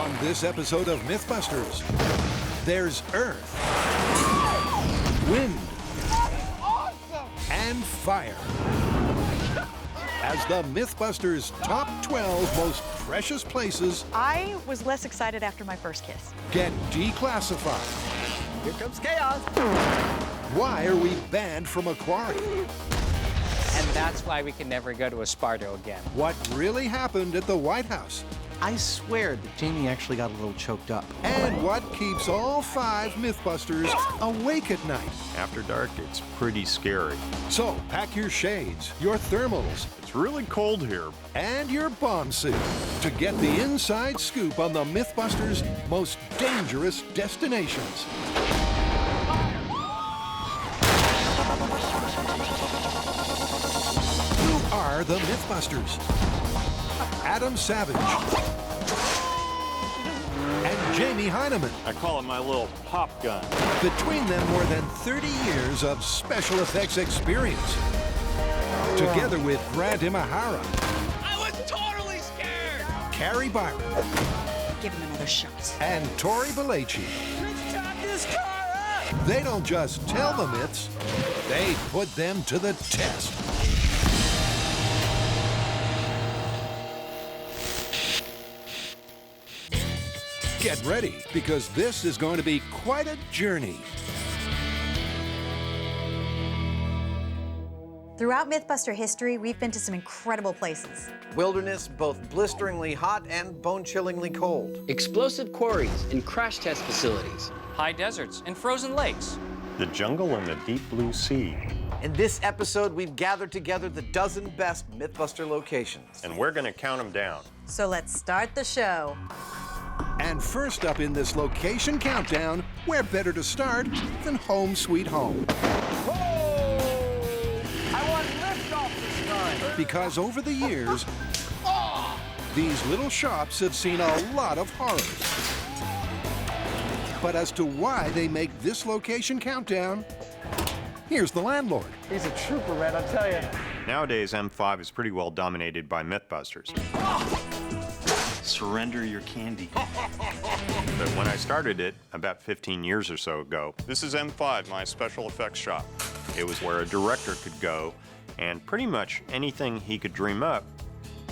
On this episode of Mythbusters, there's Earth, Wind, and Fire. As the Mythbusters' top 12 most precious places I was less excited after my first kiss. get declassified. Here comes chaos. Why are we banned from a quarry? And that's why we can never go to a Sparto again. What really happened at the White House? I swear that Jamie actually got a little choked up. And what keeps all 5 Mythbusters awake at night? After dark, it's pretty scary. So pack your shades, your thermals, It's really cold here. and your bomb suit to get the inside scoop on the Mythbusters' most dangerous destinations. Who are the Mythbusters? Adam Savage and Jamie Heineman. I call it my little pop gun. Between them, more than 30 years of special effects experience. Together with Grant Imahara, I was totally scared! Carrie Byron, Give him another shot. and Tori Belleci. Let's top this car up! They don't just tell the myths, they put them to the test. Get ready, because this is going to be quite a journey. Throughout Mythbuster history, we've been to some incredible places. Wilderness, both blisteringly hot and bone-chillingly cold. Explosive quarries and crash test facilities. High deserts and frozen lakes. The jungle and the deep blue sea. In this episode, we've gathered together the dozen best Mythbuster locations. And we're gonna count them down. So let's start the show. And first up in this location countdown, where better to start than home sweet home? I want liftoff this time. Because over the years, these little shops have seen a lot of horrors. But as to why they make this location countdown, here's the landlord. He's a trooper, man, I tell you. Nowadays, M5 is pretty well dominated by Mythbusters. Surrender your candy. But when I started it, about 15 years or so ago, this is M5, my special effects shop. It was where a director could go, and pretty much anything he could dream up,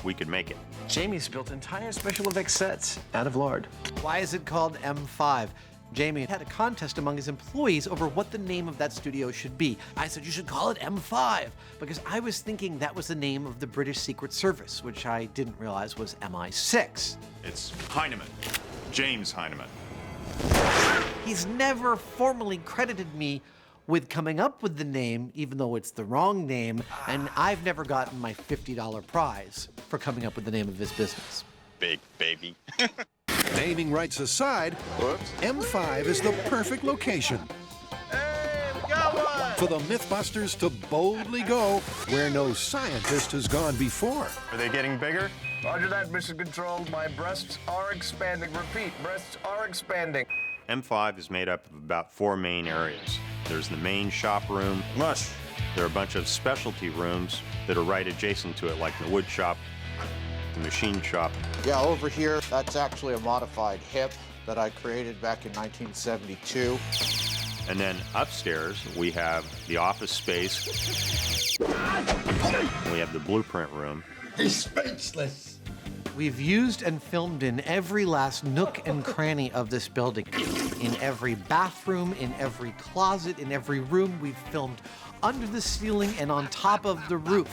we could make it. Jamie's built entire special effects sets out of lard. Why is it called M5? Jamie had a contest among his employees over what the name of that studio should be. I said, you should call it M5, because I was thinking that was the name of the British Secret Service, which I didn't realize was MI6. It's Heineman, James Heineman. He's never formally credited me with coming up with the name, even though it's the wrong name, and I've never gotten my $50 prize for coming up with the name of his business. Big baby. Naming rights aside, M5 is the perfect location for the Mythbusters to boldly go where no scientist has gone before. Are they getting bigger? Roger that, Mission Control. My breasts are expanding. Repeat, breasts are expanding. M5 is made up of about 4 main areas. There's the main shop room. Mush. There are a bunch of specialty rooms that are right adjacent to it, like the wood shop, the machine shop. Yeah, over here, that's actually a modified hip that I created back in 1972. And then upstairs, we have the office space. We have the blueprint room. He's speechless. We've used and filmed in every last nook and cranny of this building. In every bathroom, in every closet, in every room, we've filmed under the ceiling and on top of the roof.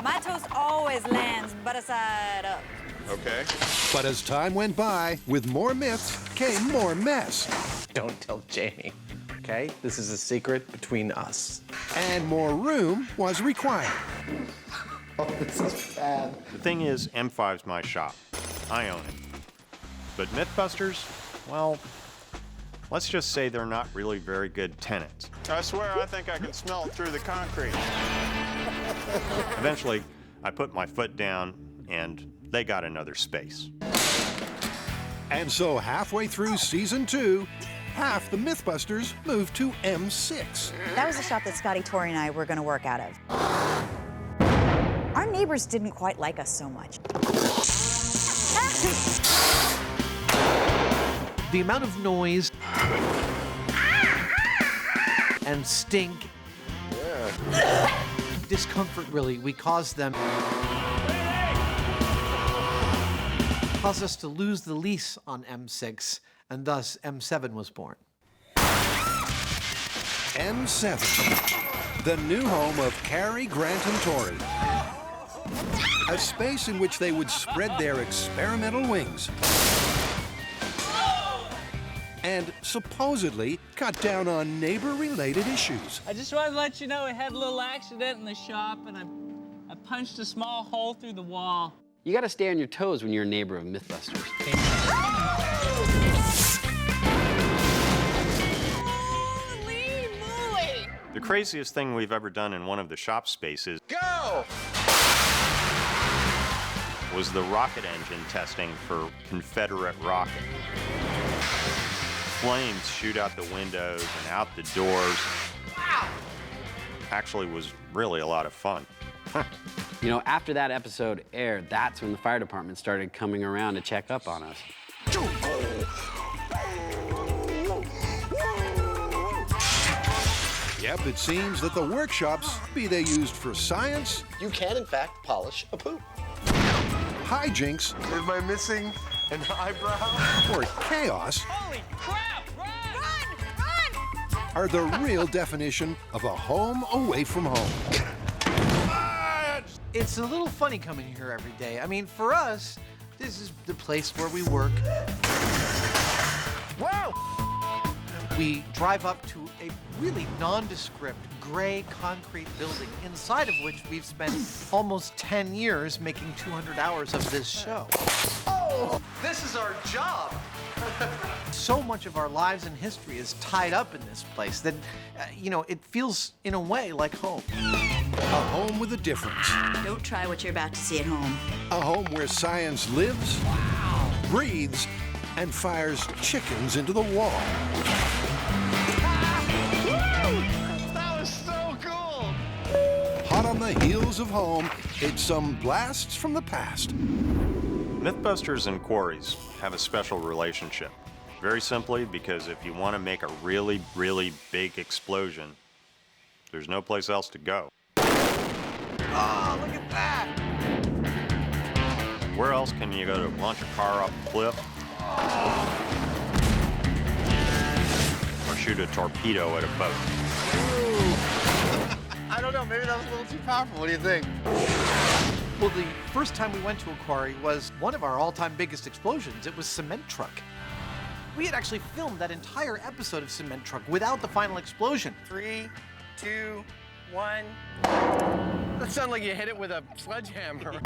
My toast always lands butter side up. Okay. But as time went by, with more myths came more mess. Don't tell Jamie, okay? This is a secret between us. And more room was required. Oh, this is bad. The thing is, M5's my shop. I own it. But Mythbusters, well, let's just say they're not really very good tenants. I swear, I think I can smell it through the concrete. Eventually, I put my foot down, and they got another space. And so halfway through season 2, half the Mythbusters moved to M6. That was the shop that Scotty, Tori, and I were going to work out of. Our neighbors didn't quite like us so much. The amount of noise and stink, discomfort really, we caused them, caused us to lose the lease on M6, and thus M7 was born. M7, the new home of Quarry, Grant, and Tori. A space in which they would spread their experimental wings and supposedly cut down on neighbor-related issues. I just wanted to let you know I had a little accident in the shop and I punched a small hole through the wall. You gotta stay on your toes when you're a neighbor of Mythbusters. The craziest thing we've ever done in one of the shop spaces was the rocket engine testing for Confederate rocket. Flames shoot out the windows and out the doors. Actually was really a lot of fun. You know, after that episode aired, that's when the fire department started coming around to check up on us. Yep, it seems that the workshops, be they used for science, You can, in fact, polish a poop. hijinks, Am I missing an eyebrow? or chaos, Holy crap! Run! are the real definition of a home away from home. It's a little funny coming here every day. I mean, for us, this is the place where we work. Wow! We drive up to a really nondescript gray concrete building, inside of which we've spent almost 10 years making 200 hours of this show. Oh, this is our job. So much of our lives and history is tied up in this place that, you know, it feels in a way like home. A home with a difference. Don't try what you're about to see at home. A home where science lives, breathes, and fires chickens into the wall. That was so cool! Hot on the heels of home, it's some blasts from the past. Mythbusters and Quarries have a special relationship. Very simply because if you want to make a really, really big explosion, there's no place else to go. Oh, look at that! Where else can you go to launch a car off a cliff? Or shoot a torpedo at a boat? I don't know, maybe that was a little too powerful. What do you think? Well, the first time we went to a quarry was one of our all-time biggest explosions. It was Cement Truck. We had actually filmed that entire episode of Cement Truck without the final explosion. 3, 2, 1. That sounded like you hit it with a sledgehammer.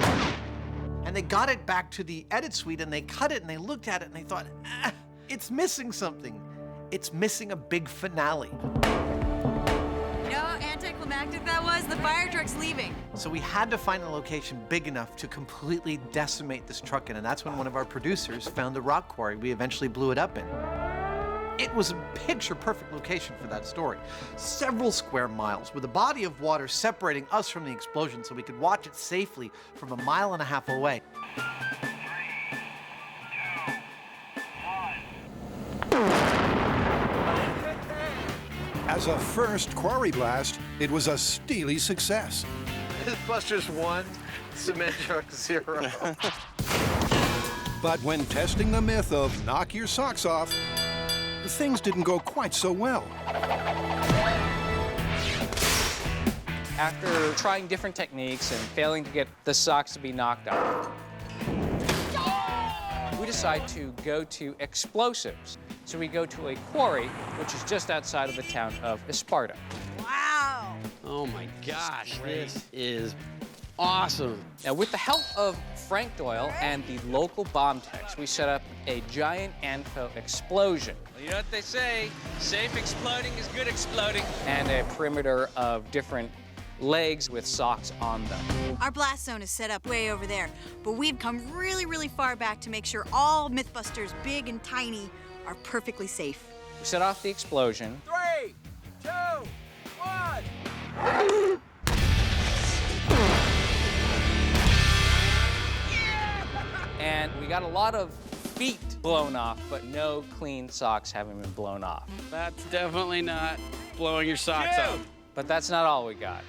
And they got it back to the edit suite and they cut it and they looked at it and they thought, it's missing something. It's missing a big finale. You know how anticlimactic that was? The fire truck's leaving. So we had to find a location big enough to completely decimate this truck in, and that's when one of our producers found the rock quarry we eventually blew it up in. It was a picture-perfect location for that story. Several square miles with a body of water separating us from the explosion so we could watch it safely from 1.5 miles away. As a first quarry blast, it was a steely success. Mythbusters 1, Cement Truck 0. But when testing the myth of knock your socks off, things didn't go quite so well. After trying different techniques and failing to get the socks to be knocked off, we decide to go to explosives. So we go to a quarry, which is just outside of the town of Esparta. Wow. Oh my gosh, this is awesome. Now, with the help of Frank Doyle and the local bomb techs, we set up a giant ANFO explosion. Well, you know what they say, safe exploding is good exploding. And a perimeter of different legs with socks on them. Our blast zone is set up way over there, but we've come really, really far back to make sure all Mythbusters, big and tiny, are perfectly safe. We set off the explosion. 3, 2, 1. And we got a lot of feet blown off, but no clean socks having been blown off. That's definitely not blowing your socks off. But that's not all we got.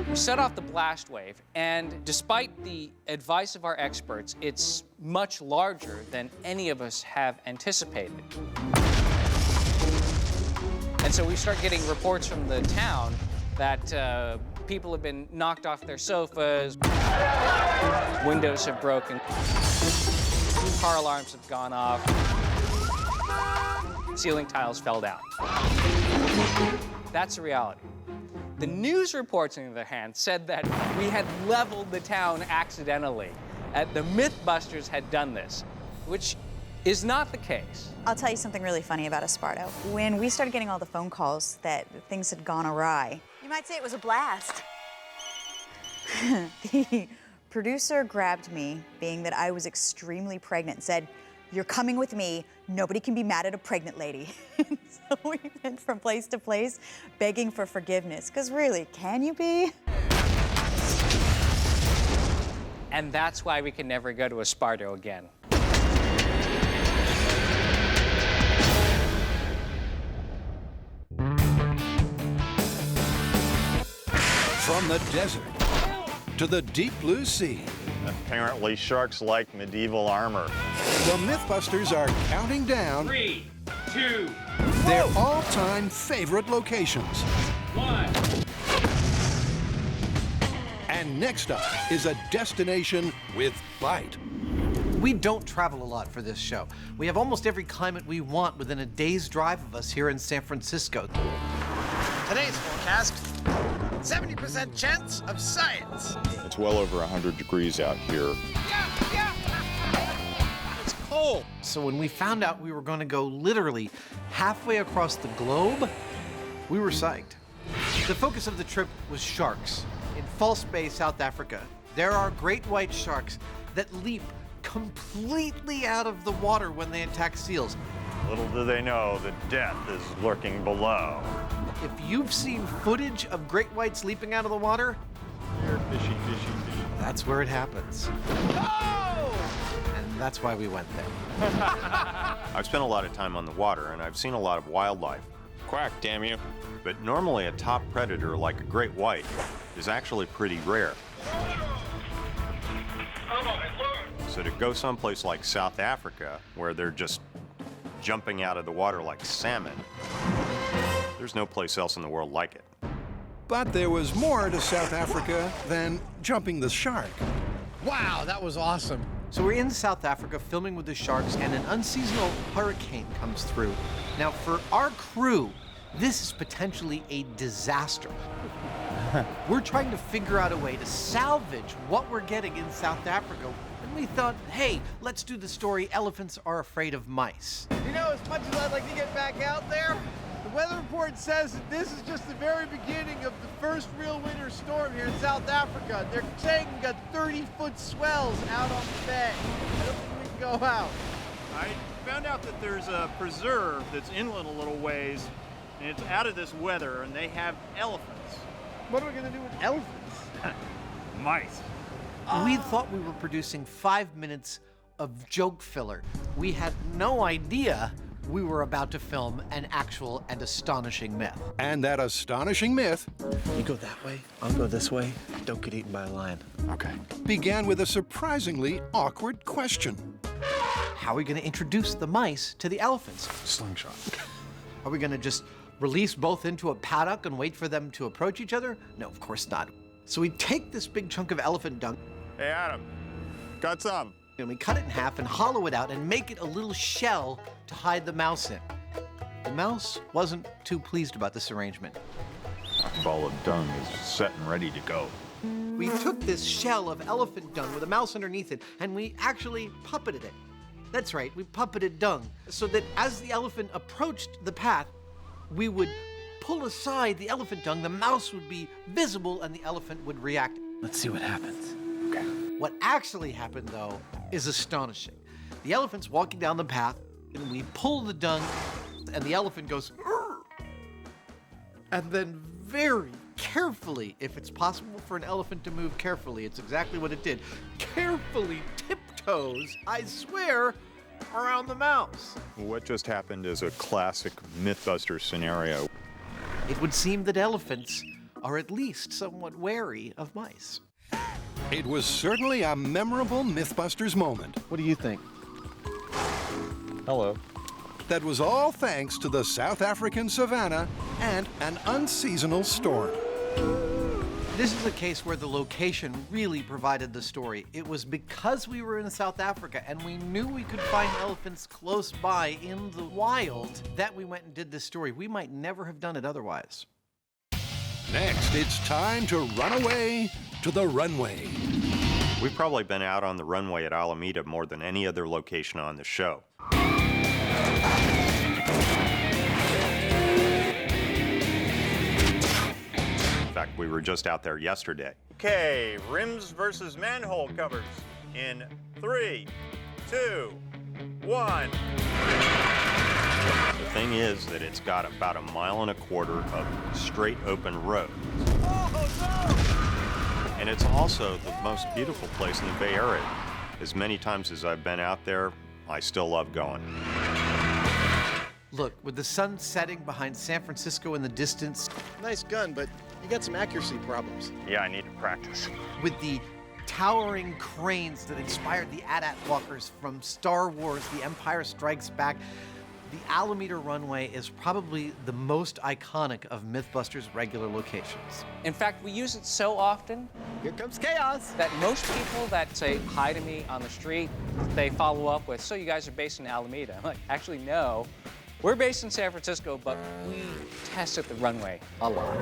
We set off the blast wave, and despite the advice of our experts, it's much larger than any of us have anticipated. And so we start getting reports from the town that people have been knocked off their sofas, windows have broken, car alarms have gone off, ceiling tiles fell down. That's the reality. The news reports, on the other hand, said that we had leveled the town accidentally. The Mythbusters had done this, which is not the case. I'll tell you something really funny about Esparto. When we started getting all the phone calls that things had gone awry, You might say it was a blast. the producer grabbed me, being that I was extremely pregnant, and said, "You're coming with me. Nobody can be mad at a pregnant lady." So we went from place to place begging for forgiveness, because really, can you be? And that's why we can never go to Esparto again. From the desert to the deep blue sea, Apparently, sharks like medieval armor. the Mythbusters are counting down 3, 2, their all-time favorite locations. 1. And next up is a destination with bite. We don't travel a lot for this show. We have almost every climate we want within a day's drive of us here in San Francisco. Today's forecast, 70% chance of science. It's well over 100 degrees out here. It's cold. So when we found out we were going to go literally halfway across the globe, we were psyched. The focus of the trip was sharks. In False Bay, South Africa, there are great white sharks that leap completely out of the water when they attack seals. Little do they know that death is lurking below. If you've seen footage of great whites leaping out of the water, Here, fishy, fishy, fishy. that's where it happens. And that's why we went there. I've spent a lot of time on the water, and I've seen a lot of wildlife. Quack, damn you. But normally a top predator like a great white is actually pretty rare. So to go someplace like South Africa, where they're just jumping out of the water like salmon, there's no place else in the world like it. But there was more to South Africa than jumping the shark. Wow, that was awesome. So we're in South Africa filming with the sharks, and an unseasonal hurricane comes through. Now, for our crew, this is potentially a disaster. We're trying to figure out a way to salvage what we're getting in South Africa. And we thought, hey, let's do the story Elephants Are Afraid of Mice. You know, as much as I'd like to get back out there, the weather report says that this is just the very beginning of the first real winter storm here in South Africa. They're saying we got 30-foot swells out on the bay. I don't think we can go out. I found out that there's a preserve that's inland a little ways, and it's out of this weather, and they have elephants. What are we going to do with elephants? Mice. We thought we were producing 5 minutes of joke filler. We had no idea we were about to film an actual and astonishing myth. And that astonishing myth You go that way, I'll go this way. Don't get eaten by a lion. Okay. began with a surprisingly awkward question. How are we going to introduce the mice to the elephants? Slingshot. Are we going to just release both into a paddock and wait for them to approach each other? No, of course not. So we take this big chunk of elephant dung, Hey, Adam, got some. and we cut it in half and hollow it out and make it a little shell to hide the mouse in. The mouse wasn't too pleased about this arrangement. A ball of dung is set and ready to go. We took this shell of elephant dung with a mouse underneath it, and we actually puppeted it. That's right, we puppeted dung, so that as the elephant approached the path, we would pull aside the elephant dung, the mouse would be visible, and the elephant would react. Let's see what happens. Okay. What actually happened, though, is astonishing. The elephant's walking down the path, and we pull the dung, and the elephant goes, "Urgh!" And then very carefully, if it's possible for an elephant to move carefully, it's exactly what it did, carefully tiptoed toes, I swear, around the mouse. What just happened is a classic Mythbusters scenario. It would seem that elephants are at least somewhat wary of mice. It was certainly a memorable Mythbusters moment. What do you think? Hello. That was all thanks to the South African savanna and an unseasonal storm. This is a case where the location really provided the story. It was because we were in South Africa and we knew we could find elephants close by in the wild that we went and did this story. We might never have done it otherwise. Next, it's time to run away to the runway. We've probably been out on the runway at Alameda more than any other location on the show. In fact, we were just out there yesterday. Okay, rims versus manhole covers in 3, 2, 1. The thing is that it's got about 1.25 miles of straight open road. And it's also the most beautiful place in the Bay Area. As many times as I've been out there, I still love going. Look, with the sun setting behind San Francisco in the distance, Nice gun, but you got some accuracy problems. Yeah, I need to practice. with the towering cranes that inspired the AT-AT walkers from Star Wars, The Empire Strikes Back, the Alameda runway is probably the most iconic of Mythbusters' regular locations. In fact, we use it so often Here comes chaos. that most people that say hi to me on the street, they follow up with, so you guys are based in Alameda. I'm like, actually, no. We're based in San Francisco, but we test at the runway a lot.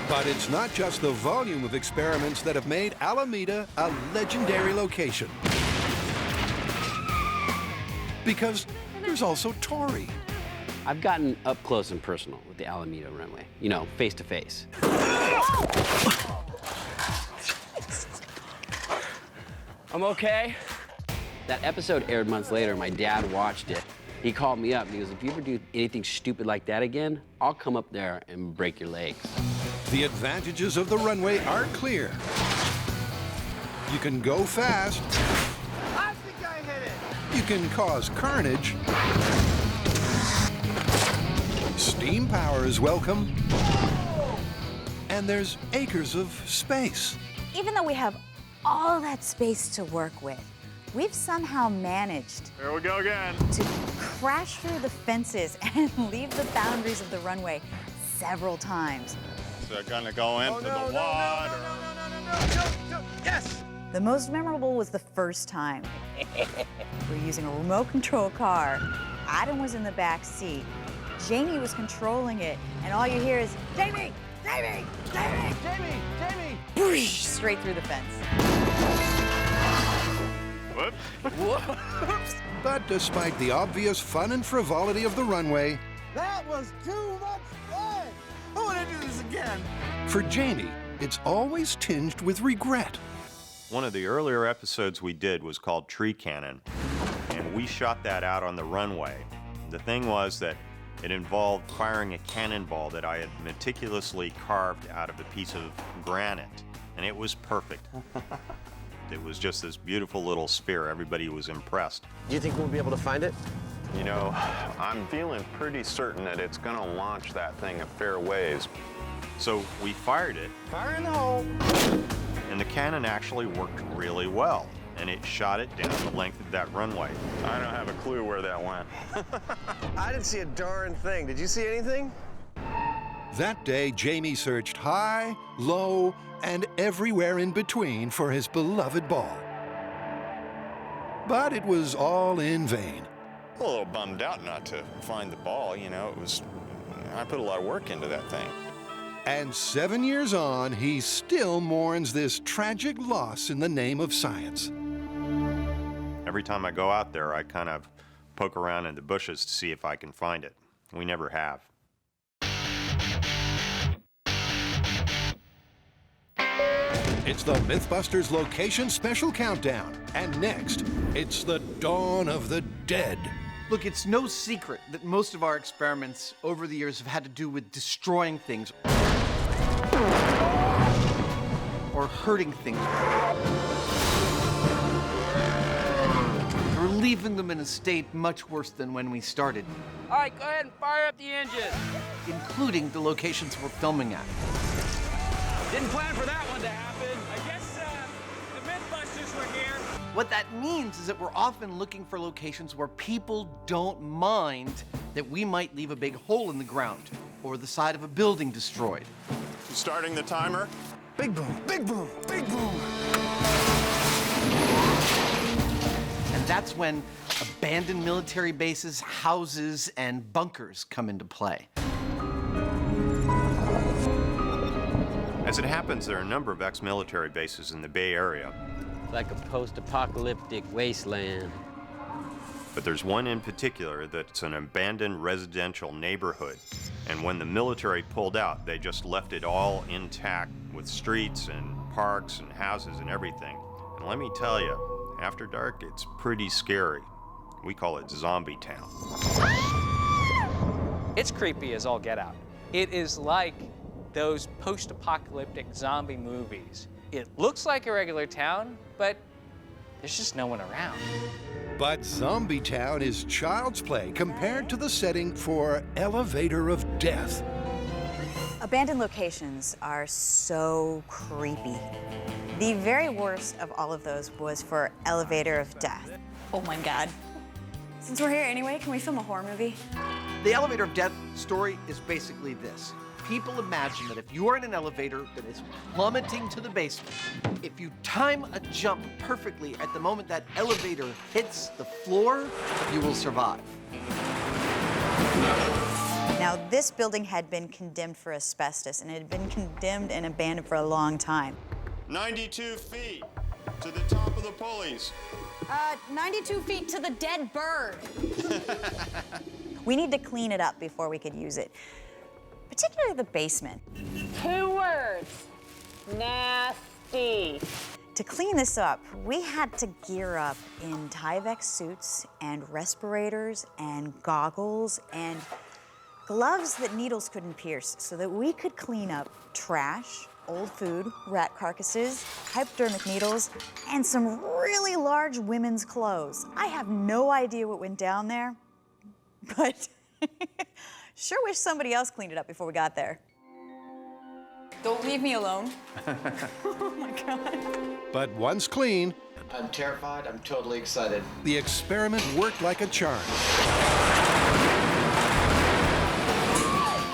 But it's not just the volume of experiments that have made Alameda a legendary location. Because there's also Tori. I've gotten up close and personal with the Alameda runway. You know, face to face. I'm okay. That episode aired months later. My dad watched it. He called me up and he goes, if you ever do anything stupid like that again, I'll come up there and break your legs. The advantages of the runway are clear. You can go fast. I think I hit it. You can cause carnage. Steam power is welcome. And there's acres of space. Even though we have all that space to work with, we've somehow managed Here we go again. to crash through the fences and leave the boundaries of the runway several times. They're gonna go into the water. No. Yes! The most memorable was the first time. We were using a remote control car. Adam was in the back seat. Jamie was controlling it, and all you hear is, Jamie! Jamie! Jamie! Jamie! Jamie! Whoosh, straight through the fence. Whoops. But despite the obvious fun and frivolity of the runway, That was too much fun! I want to do this again. for Jamie, it's always tinged with regret. One of the earlier episodes we did was called Tree Cannon, and we shot that out on the runway. The thing was that it involved firing a cannonball that I had meticulously carved out of a piece of granite, and it was perfect. It was just this beautiful little spear. Everybody was impressed. Do you think we'll be able to find it? You know, I'm feeling pretty certain that it's gonna launch that thing a fair ways. So we fired it. Fire in the hole. And the cannon actually worked really well, and it shot it down the length of that runway. I don't have a clue where that went. I didn't see a darn thing. Did you see anything? That day, Jamie searched high, low, and everywhere in between for his beloved ball. But it was all in vain. A little bummed out not to find the ball, you know. I put a lot of work into that thing. And 7 years on, he still mourns this tragic loss in the name of science. Every time I go out there, I kind of poke around in the bushes to see if I can find it. We never have. It's the Mythbusters Location Special Countdown. And next, it's the dawn of the dead. Look, it's no secret that most of our experiments over the years have had to do with destroying things or hurting things. leaving them in a state much worse than when we started, All right, go ahead and fire up the engine. including the locations we're filming at. Didn't plan for that one to happen. I guess the Mythbusters were here. What that means is that we're often looking for locations where people don't mind that we might leave a big hole in the ground or the side of a building destroyed. Starting the timer. Big boom, big boom, big boom. And that's when abandoned military bases, houses, and bunkers come into play. As it happens, there are a number of ex-military bases in the Bay Area, Like a post-apocalyptic wasteland. but there's one in particular that's an abandoned residential neighborhood. And when the military pulled out, they just left it all intact with streets and parks and houses and everything. And let me tell you, after dark, it's pretty scary. We call it Zombie Town. It's creepy as all get out. It is like those post-apocalyptic zombie movies. It looks like a regular town, but there's just no one around. But Zombie Town is child's play compared to the setting for Elevator of Death. Abandoned locations are so creepy. The very worst of all of those was for Elevator of Death. Oh my God. Since we're here anyway, can we film a horror movie? The Elevator of Death story is basically this. People imagine that if you are in an elevator that is plummeting to the basement, if you time a jump perfectly at the moment that elevator hits the floor, you will survive. Now, this building had been condemned for asbestos, and it had been condemned and abandoned for a long time. 92 feet to the top of the pulleys. 92 feet to the dead bird. We need to clean it up before we could use it, particularly the basement. 2 words. Nasty. To clean this up, we had to gear up in Tyvek suits and respirators and goggles and gloves that needles couldn't pierce so that we could clean up trash, old food, rat carcasses, hypodermic needles, and some really large women's clothes. I have no idea what went down there, but sure wish somebody else cleaned it up before we got there. Don't leave me alone. Oh my God. But once clean, I'm terrified. I'm totally excited. the experiment worked like a charm.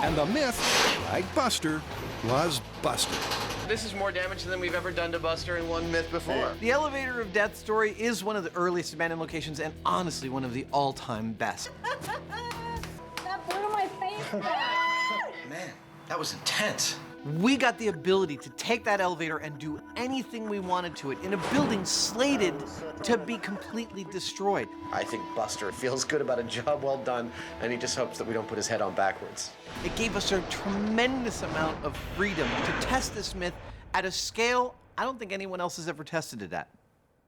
And the myth, like Buster, was busted. This is more damage than we've ever done to Buster in one myth before. The Elevator of Death story is one of the earliest abandoned locations and honestly one of the all-time best. That blew my face back. Man, that was intense. We got the ability to take that elevator and do anything we wanted to it in a building slated to be completely destroyed. I think Buster feels good about a job well done, and he just hopes that we don't put his head on backwards. It gave us a tremendous amount of freedom to test this myth at a scale I don't think anyone else has ever tested it at.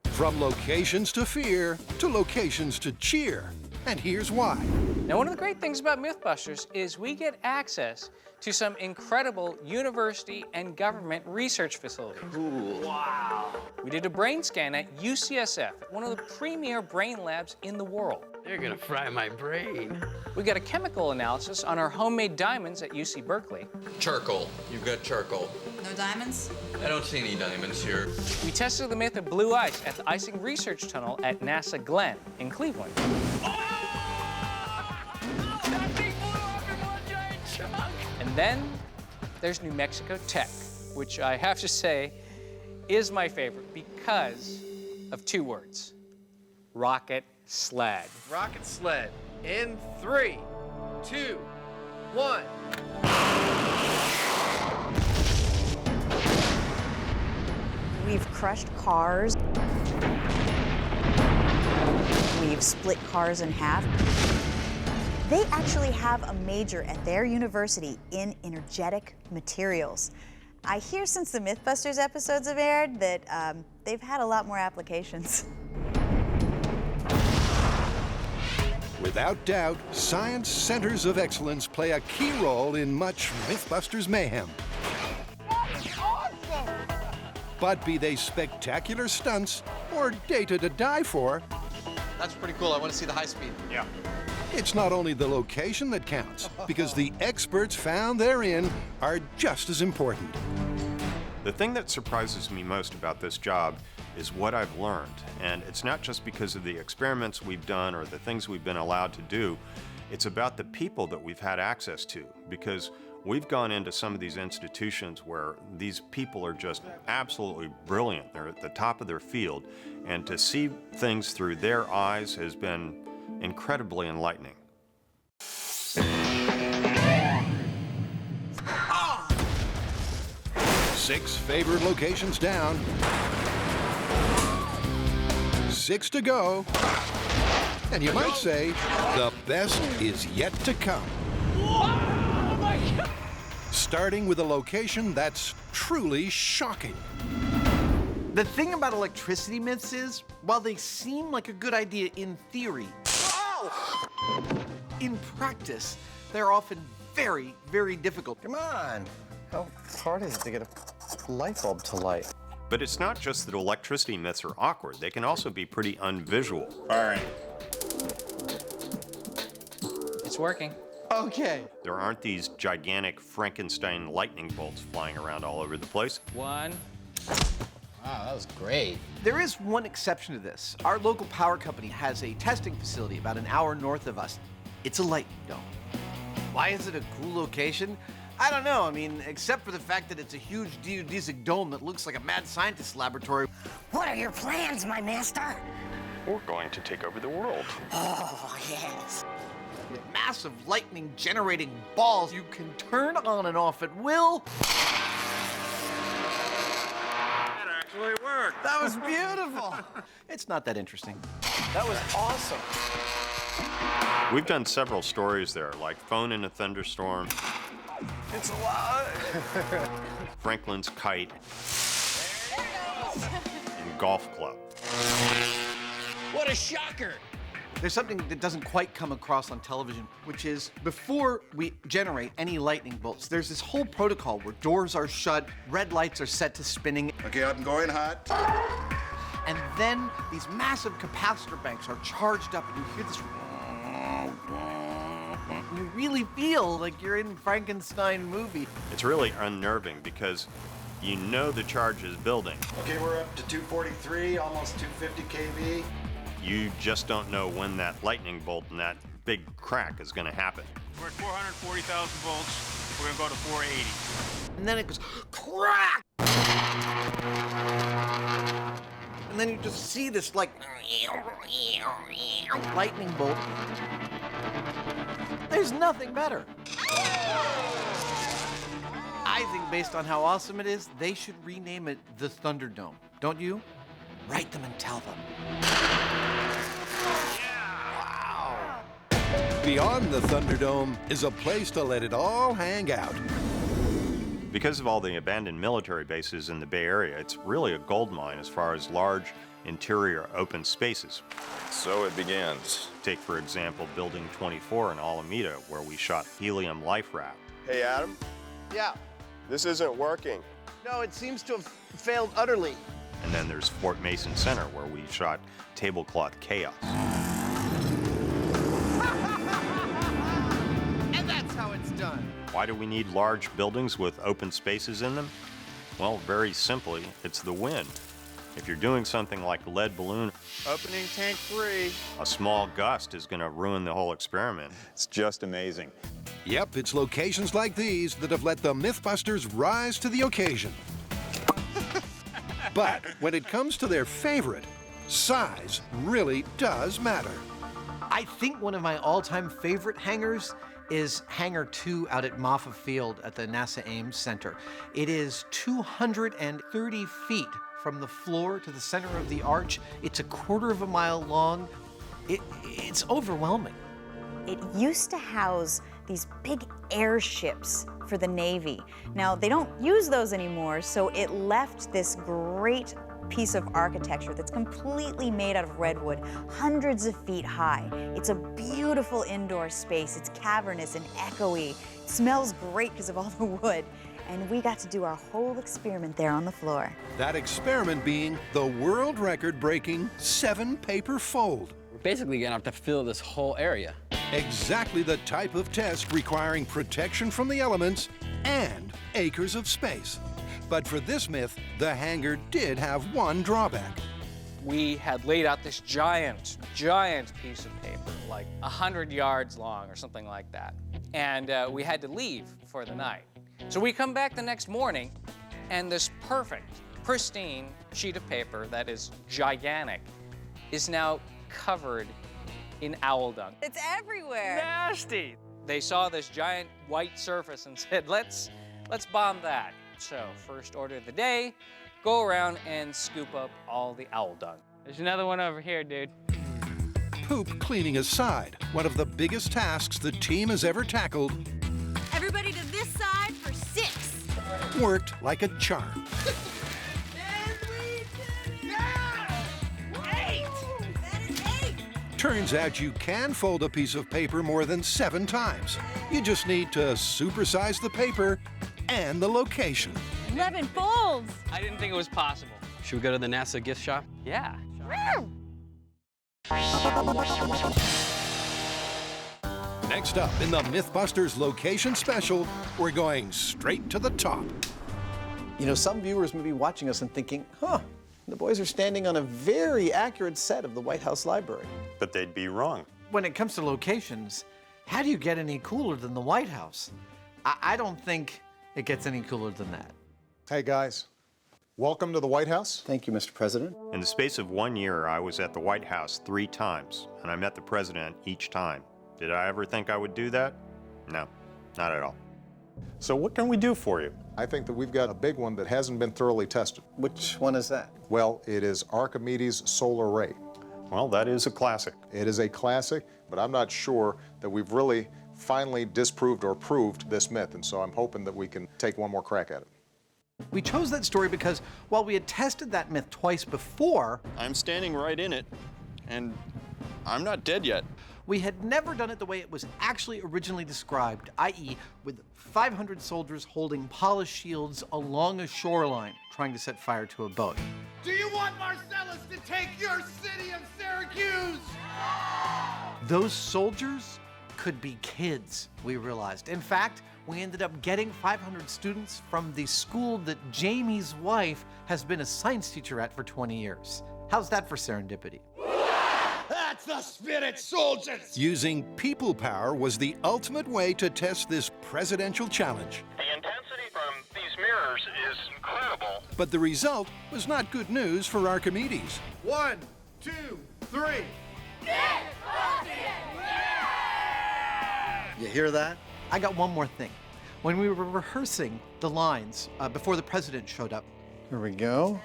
From locations to fear to locations to cheer. And here's why. Now, one of the great things about Mythbusters is we get access to some incredible university and government research facilities. Cool. Wow. We did a brain scan at UCSF, one of the premier brain labs in the world. They're gonna fry my brain. We got a chemical analysis on our homemade diamonds at UC Berkeley. Charcoal. You've got charcoal. No diamonds? I don't see any diamonds here. We tested the myth of blue ice at the Icing Research Tunnel at NASA Glenn in Cleveland. And then there's New Mexico Tech, which I have to say is my favorite because of 2 words: rocket sled. Rocket sled in 3, 2, 1. We've crushed cars. We've split cars in half. They actually have a major at their university in energetic materials. I hear since the Mythbusters episodes have aired that they've had a lot more applications. Without doubt, science centers of excellence play a key role in much Mythbusters mayhem. That's awesome! But be they spectacular stunts or data to die for, That's pretty cool. I want to see the high speed. Yeah. It's not only the location that counts, because the experts found therein are just as important. The thing that surprises me most about this job is what I've learned. And it's not just because of the experiments we've done or the things we've been allowed to do. It's about the people that we've had access to, because we've gone into some of these institutions where these people are just absolutely brilliant. They're at the top of their field. And to see things through their eyes has been incredibly enlightening. 6 favored locations down. 6 to go. And you might say, the best is yet to come. Oh my God! Starting with a location that's truly shocking. The thing about electricity myths is, while they seem like a good idea in theory, in practice, they're often very, very difficult. Come on. How hard is it to get a light bulb to light? But it's not just that electricity myths are awkward. They can also be pretty unvisual. All right. It's working. Okay. There aren't these gigantic Frankenstein lightning bolts flying around all over the place. 1. Wow, that was great. There is one exception to this. Our local power company has a testing facility about an hour north of us. It's a lightning dome. Why is it a cool location? I don't know. I mean, except for the fact that it's a huge geodesic dome that looks like a mad scientist laboratory. What are your plans, my master? We're going to take over the world. Oh, yes. With massive lightning generating balls you can turn on and off at will. That actually worked. That was beautiful. It's not that interesting. That was awesome. We've done several stories there, like Phone in a Thunderstorm, It's alive. Franklin's Kite, and Golf Club. What a shocker! There's something that doesn't quite come across on television, which is before we generate any lightning bolts, there's this whole protocol where doors are shut, red lights are set to spinning. Okay, I'm going hot. And then these massive capacitor banks are charged up and you hear this. You really feel like you're in Frankenstein movie. It's really unnerving because you know the charge is building. Okay, we're up to 243, almost 250 kV. You just don't know when that lightning bolt and that big crack is going to happen. We're at 440,000 volts. We're going to go to 480. And then it goes crack! And then you just see this like lightning bolt. There's nothing better. I think based on how awesome it is, they should rename it the Thunderdome. Don't you? Write them and tell them. Beyond the Thunderdome is a place to let it all hang out. Because of all the abandoned military bases in the Bay Area, it's really a gold mine as far as large interior open spaces. So it begins. Take, for example, Building 24 in Alameda, where we shot Helium Life Raft. Hey, Adam. Yeah. This isn't working. No, it seems to have failed utterly. And then there's Fort Mason Center, where we shot Tablecloth Chaos. And that's how it's done. Why do we need large buildings with open spaces in them? Well, very simply, it's the wind. If you're doing something like lead balloon, Opening tank 3. a small gust is going to ruin the whole experiment. It's just amazing. Yep, it's locations like these that have let the Mythbusters rise to the occasion. But when it comes to their favorite, size really does matter. I think one of my all-time favorite hangars is Hangar 2 out at Moffa Field at the NASA Ames Center. It is 230 feet from the floor to the center of the arch. It's a quarter of a mile long. It's overwhelming. It used to house these big airships for the Navy. Now, they don't use those anymore, so it left this great piece of architecture that's completely made out of redwood, hundreds of feet high. It's a beautiful indoor space. It's cavernous and echoey. It smells great because of all the wood. And we got to do our whole experiment there on the floor. That experiment being the world record-breaking 7-paper fold. basically gonna have to fill this whole area. Exactly the type of test requiring protection from the elements and acres of space. But for this myth, the hangar did have one drawback. We had laid out this giant piece of paper, like 100 yards long or something like that. And we had to leave for the night. So we come back the next morning, and this perfect, pristine sheet of paper that is gigantic is now covered in owl dung. It's everywhere. Nasty. They saw this giant white surface and said, let's bomb that. So first order of the day, go around and scoop up all the owl dung. There's another one over here, dude. Poop cleaning aside, one of the biggest tasks the team has ever tackled Everybody to this side for 6. worked like a charm. Turns out you can fold a piece of paper more than 7 times. You just need to supersize the paper and the location. 11 folds. I didn't think it was possible. Should we go to the NASA gift shop? Yeah. Next up in the Mythbusters location special, we're going straight to the top. You know, some viewers may be watching us and thinking, the boys are standing on a very accurate set of the White House Library. But they'd be wrong. When it comes to locations, how do you get any cooler than the White House? I don't think it gets any cooler than that. Hey, guys. Welcome to the White House. Thank you, Mr. President. In the space of 1 year, I was at the White House 3 times, and I met the president each time. Did I ever think I would do that? No, not at all. So what can we do for you? I think that we've got a big one that hasn't been thoroughly tested. Which one is that? Well, it is Archimedes' solar ray. Well, that is a classic. It is a classic, but I'm not sure that we've really finally disproved or proved this myth, and so I'm hoping that we can take one more crack at it. We chose that story because while we had tested that myth twice before, I'm standing right in it, and I'm not dead yet. we had never done it the way it was actually originally described, i.e. with 500 soldiers holding polished shields along a shoreline trying to set fire to a boat. Do you want Marcellus to take your city of Syracuse? Those soldiers could be kids, we realized. In fact, we ended up getting 500 students from the school that Jamie's wife has been a science teacher at for 20 years. How's that for serendipity? That's the spirit, soldiers! Using people power was the ultimate way to test this presidential challenge. The intensity from these mirrors is incredible. But the result was not good news for Archimedes. 1, 2, 3. You hear that? I got one more thing. When we were rehearsing the lines before the president showed up, Here we go.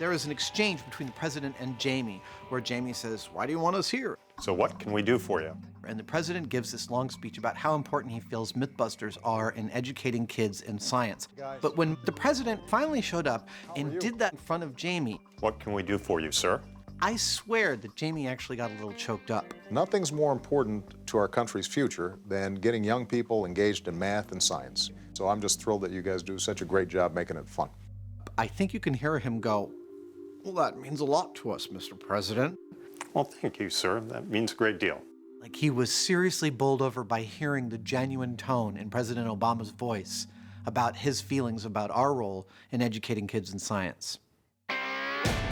there was an exchange between the president and Jamie, where Jamie says, "Why do you want us here?" So what can we do for you? And the president gives this long speech about how important he feels Mythbusters are in educating kids in science. But when the president finally showed up and did that in front of Jamie, What can we do for you, sir? I swear that Jamie actually got a little choked up. Nothing's more important to our country's future than getting young people engaged in math and science. So I'm just thrilled that you guys do such a great job making it fun. I think you can hear him go, "Well, that means a lot to us, Mr. President." Well, thank you, sir. That means a great deal. Like he was seriously bowled over by hearing the genuine tone in President Obama's voice about his feelings about our role in educating kids in science.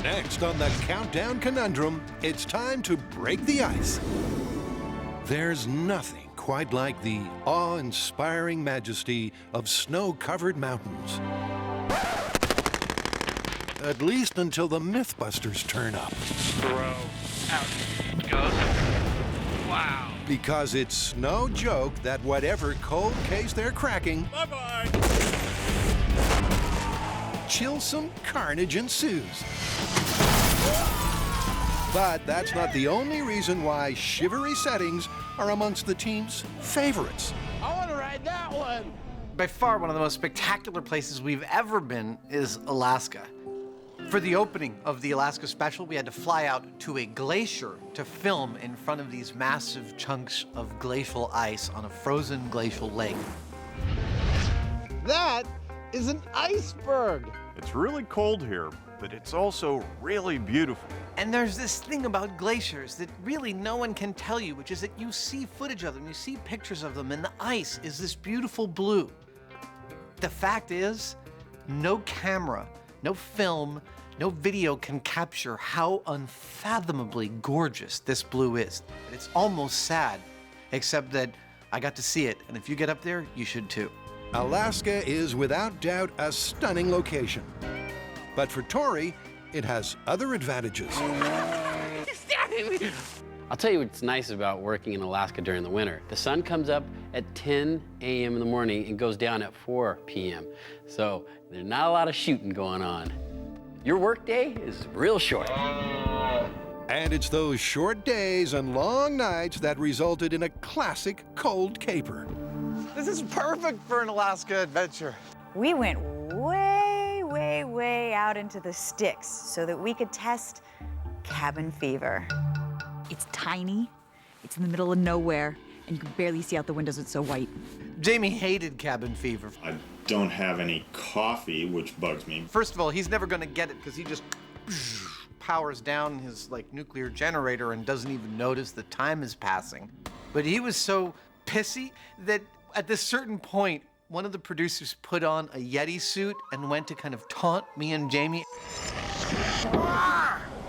Next on the Countdown Conundrum, it's time to break the ice. There's nothing quite like the awe-inspiring majesty of snow-covered mountains. At least until the Mythbusters turn up. Bro, out it goes. Wow. Because it's no joke that whatever cold case they're cracking, Bye-bye. chillsome carnage ensues. But that's not the only reason why shivery settings are amongst the team's favorites. I want to ride that one. By far, one of the most spectacular places we've ever been is Alaska. For the opening of the Alaska special, we had to fly out to a glacier to film in front of these massive chunks of glacial ice on a frozen glacial lake. That is an iceberg. It's really cold here, but it's also really beautiful. And there's this thing about glaciers that really no one can tell you, which is that you see footage of them, you see pictures of them, and the ice is this beautiful blue. The fact is, no camera, no film, no video can capture how unfathomably gorgeous this blue is. It's almost sad, except that I got to see it, and if you get up there, you should too. Alaska is without doubt a stunning location. But for Tori, it has other advantages. I'll tell you what's nice about working in Alaska during the winter. The sun comes up at 10 a.m. in the morning and goes down at 4 p.m. So there's not a lot of shooting going on. Your work day is real short. And it's those short days and long nights that resulted in a classic cold caper. This is perfect for an Alaska adventure. We went way, way, way out into the sticks so that we could test cabin fever. It's tiny, it's in the middle of nowhere, and you can barely see out the windows, it's so white. Jamie hated cabin fever. I don't have any coffee, which bugs me. First of all, he's never gonna get it because he just powers down his nuclear generator and doesn't even notice the time is passing. But he was so pissy that at this certain point, one of the producers put on a Yeti suit and went to kind of taunt me and Jamie.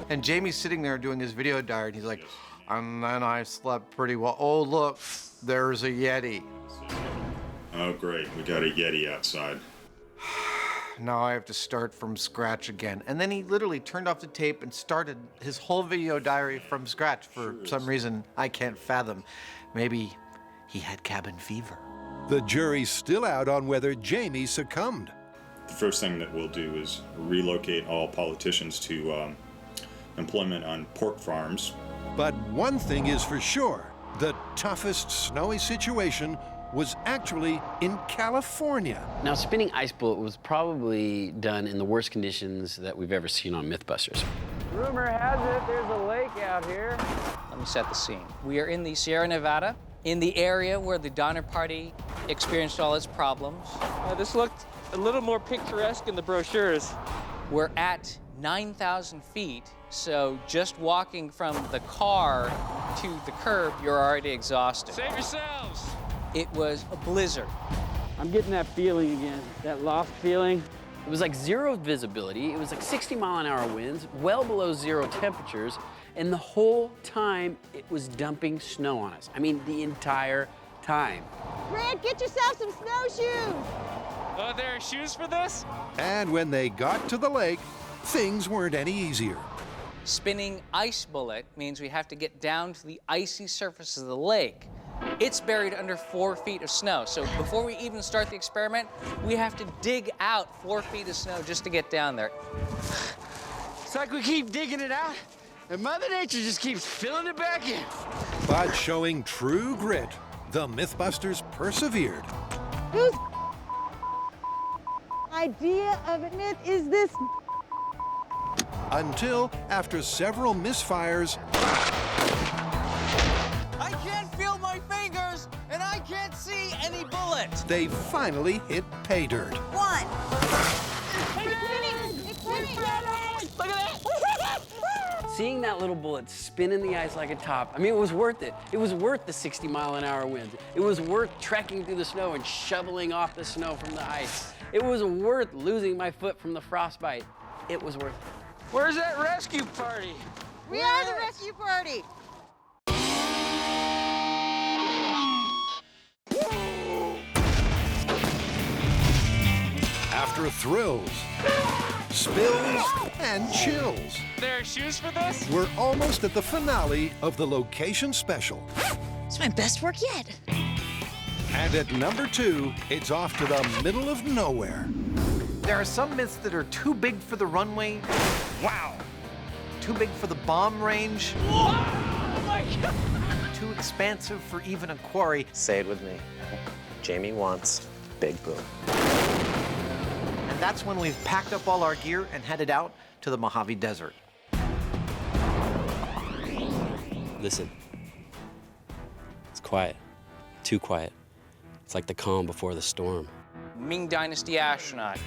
And Jamie's sitting there doing his video diary, and he's like, and then I slept pretty well. Oh, look, there's a Yeti. Oh, great, we got a Yeti outside. Now I have to start from scratch again. And then he literally turned off the tape and started his whole video diary from scratch for some reason I can't fathom. Maybe he had cabin fever. The jury's still out on whether Jamie succumbed. The first thing that we'll do is relocate all politicians to employment on pork farms. But one thing is for sure, the toughest snowy situation was actually in California. Now, spinning ice bullet was probably done in the worst conditions that we've ever seen on Mythbusters. Rumor has it there's a lake out here. Let me set the scene. We are in the Sierra Nevada, in the area where the Donner Party experienced all its problems. This looked a little more picturesque in the brochures. We're at 9,000 feet, so just walking from the car to the curb, you're already exhausted. Save yourselves! It was a blizzard. I'm getting that feeling again, that lost feeling. It was like zero visibility. It was like 60-mile-an-hour winds, well below zero temperatures, and the whole time it was dumping snow on us. I mean, the entire time. Grant, get yourself some snowshoes! Oh, there are shoes for this? And when they got to the lake, things weren't any easier. Spinning ice bullet means we have to get down to the icy surface of the lake. It's buried under 4 feet of snow, so before we even start the experiment, we have to dig out 4 feet of snow just to get down there. It's like we keep digging it out, and Mother Nature just keeps filling it back in. But showing true grit, the Mythbusters persevered. Whose idea of a myth is this? Until, after several misfires, I can't feel my fingers, and I can't see any bullets. they finally hit pay dirt. One. Look at that! Seeing that little bullet spin in the ice like a top, I mean, it was worth it. It was worth the 60-mile-an-hour winds. It was worth trekking through the snow and shoveling off the snow from the ice. It was worth losing my foot from the frostbite. It was worth it. Where's that rescue party? We are the rescue party. After thrills, spills, and chills, There are shoes for this? we're almost at the finale of the location special. It's my best work yet. And at number 2, it's off to the middle of nowhere. There are some myths that are too big for the runway. Wow. Too big for the bomb range. Oh my God! Too expansive for even a quarry. Say it with me. Jamie wants Big Boom. And that's when we've packed up all our gear and headed out to the Mojave Desert. Listen. It's quiet. Too quiet. It's like the calm before the storm. Ming Dynasty astronaut.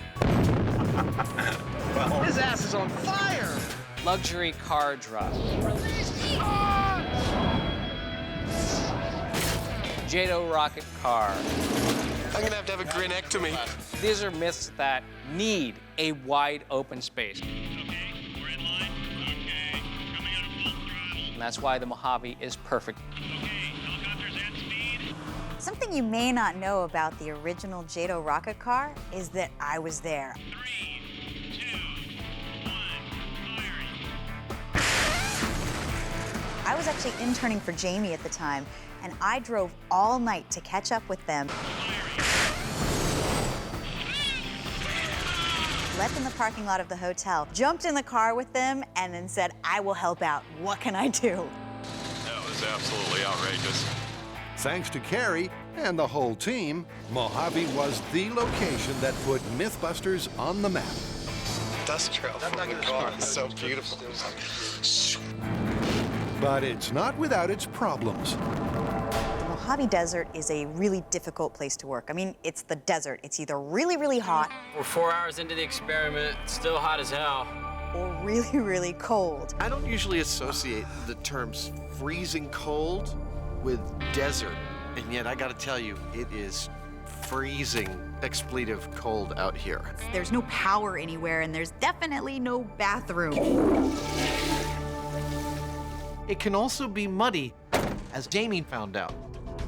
His ass is on fire! luxury car drop. JATO rocket car. I'm gonna have to have a grenectomy. These are myths that need a wide open space. And that's why the Mojave is perfect. Something you may not know about the original JATO rocket car is that I was there. 3, 2, 1, I was actually interning for Jamie at the time, and I drove all night to catch up with them. Left in the parking lot of the hotel, jumped in the car with them, and then said, I will help out. What can I do? That was absolutely outrageous. Thanks to Carrie and the whole team, Mojave was the location that put Mythbusters on the map. Dust trail from the car is so beautiful. But it's not without its problems. The Mojave Desert is a really difficult place to work. I mean, it's the desert. It's either really, really hot. We're 4 hours into the experiment, still hot as hell. Or really, really cold. I don't usually associate the terms freezing cold with desert, and yet I gotta tell you, it is freezing expletive cold out here. There's no power anywhere, and there's definitely no bathroom. It can also be muddy, as Jamie found out.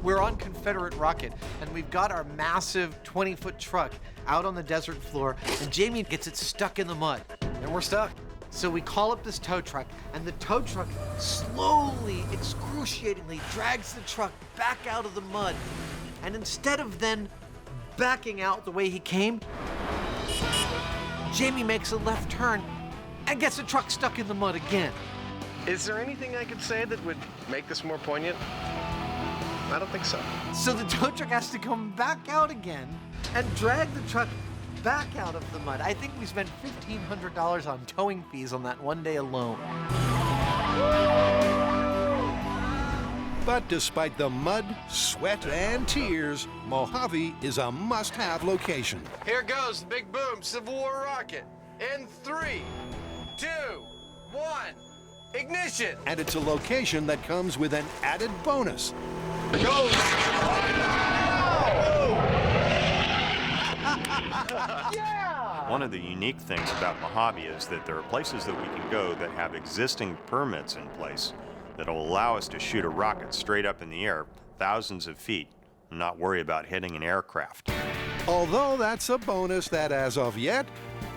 We're on Confederate rocket, and we've got our massive 20-foot truck out on the desert floor, and Jamie gets it stuck in the mud, and we're stuck. So we call up this tow truck, and the tow truck slowly, excruciatingly drags the truck back out of the mud. And instead of then backing out the way he came, Jamie makes a left turn and gets the truck stuck in the mud again. Is there anything I could say that would make this more poignant? I don't think so. So the tow truck has to come back out again and drag the truck back out of the mud. I think we spent $1,500 on towing fees on that one day alone. But despite the mud, sweat, and tears, Mojave is a must-have location. Here goes the big boom Civil War rocket. In 3, 2, 1, ignition. And it's a location that comes with an added bonus. Go! One of the unique things about Mojave is that there are places that we can go that have existing permits in place that will allow us to shoot a rocket straight up in the air, thousands of feet, and not worry about hitting an aircraft. Although that's a bonus that, as of yet,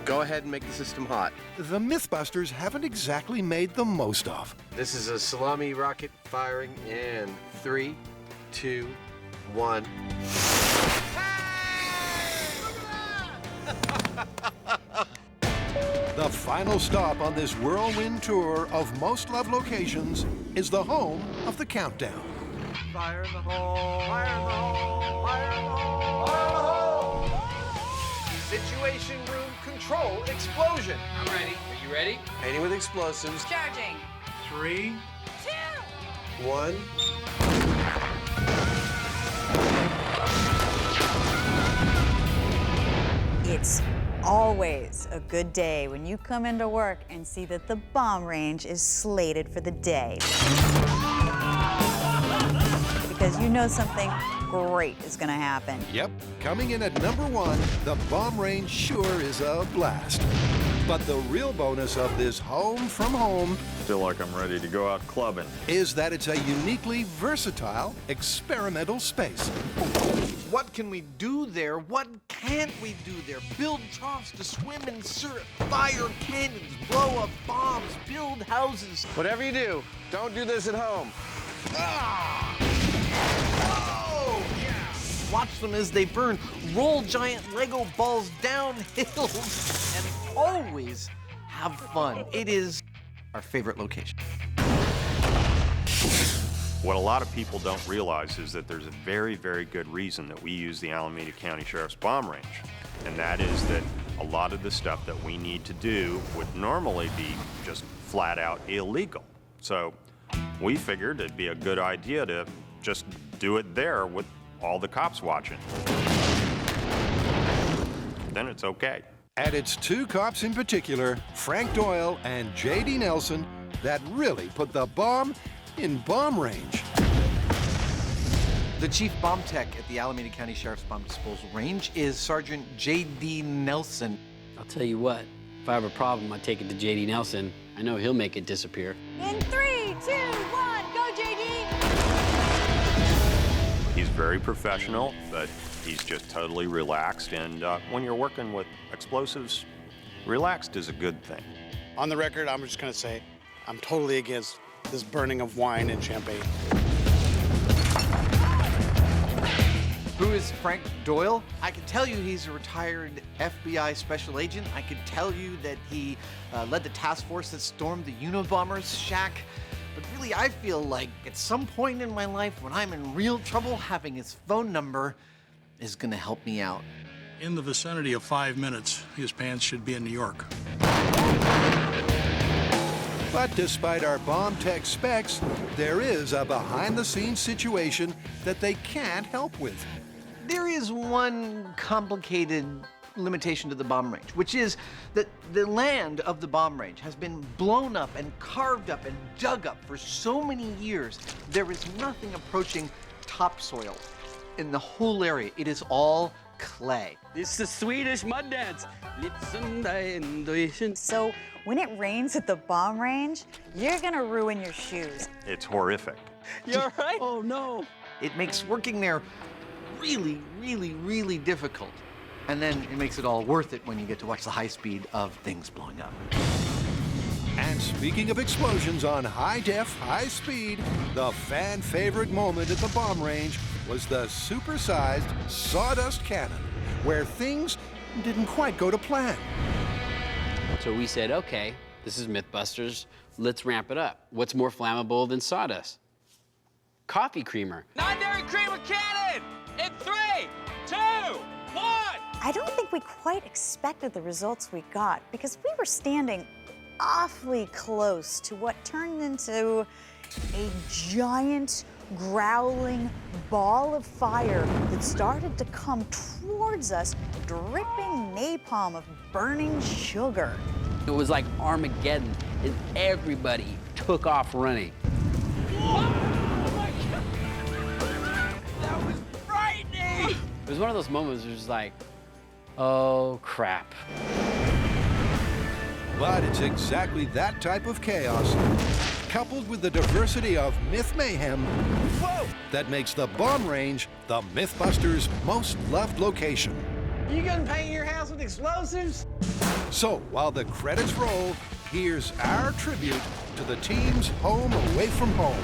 Go ahead and make the system hot. the Mythbusters haven't exactly made the most of. This is a salami rocket firing in 3, 2, 1. The final stop on this whirlwind tour of most loved locations is the home of the countdown. Fire in the hole! Fire in the hole! Fire in the hole! Fire in the hole! Situation room control explosion. I'm ready. Are you ready? Painting with explosives. Charging. 3, 2. 1. It's always a good day when you come into work and see that the bomb range is slated for the day. Because you know something great is gonna happen. Yep, coming in at number 1, the bomb range sure is a blast. But the real bonus of this home from home Feel like I'm ready to go out clubbing. is that it's a uniquely versatile experimental space. What can we do there? What can't we do there? Build troughs to swim in syrup, fire cannons, blow up bombs, build houses. Whatever you do, don't do this at home. Watch them as they burn, roll giant Lego balls down hills, and always have fun. It is our favorite location. What a lot of people don't realize is that there's a very, very good reason that we use the Alameda County Sheriff's Bomb Range. And that is that a lot of the stuff that we need to do would normally be just flat out illegal. So we figured it'd be a good idea to just do it there with all the cops watching. Then it's okay. And it's two cops in particular, Frank Doyle and J.D. Nelson, that really put the bomb in bomb range. The chief bomb tech at the Alameda County Sheriff's Bomb Disposal Range is Sergeant J.D. Nelson. I'll tell you what, if I have a problem, I take it to J.D. Nelson. I know he'll make it disappear. In 3, 2, 1, go JD! He's very professional, but he's just totally relaxed. And when you're working with explosives, relaxed is a good thing. On the record, I'm just gonna say, I'm totally against this burning of wine and champagne. Who is Frank Doyle? I can tell you he's a retired FBI special agent. I could tell you that he led the task force that stormed the Unabomber's shack. But really, I feel like at some point in my life when I'm in real trouble, having his phone number is gonna help me out. In the vicinity of 5 minutes, his pants should be in New York. But despite our bomb tech specs, there is a behind-the-scenes situation that they can't help with. There is one complicated limitation to the bomb range, which is that the land of the bomb range has been blown up and carved up and dug up for so many years. There is nothing approaching topsoil in the whole area. It is all clay. It's the Swedish mud dance. So when it rains at the bomb range, you're gonna ruin your shoes. It's horrific. You're right? Oh, no. It makes working there really, really, really difficult. And then it makes it all worth it when you get to watch the high speed of things blowing up. And speaking of explosions on high def, high speed, the fan favorite moment at the bomb range was the supersized sawdust cannon, where things didn't quite go to plan. So we said, okay, this is Mythbusters, let's ramp it up. What's more flammable than sawdust? Coffee creamer. Non-dairy creamer cannon! In 3, 2, 1! I don't think we quite expected the results we got because we were standing awfully close to what turned into a giant, growling ball of fire that started to come towards us, dripping napalm of burning sugar. It was like Armageddon, and everybody took off running. That was frightening! It was one of those moments where it was like, oh, crap. But it's exactly that type of chaos, coupled with the diversity of myth mayhem, that makes the bomb range the Mythbusters' most loved location. You gonna paint your house with explosives? So while the credits roll, here's our tribute to the team's home away from home.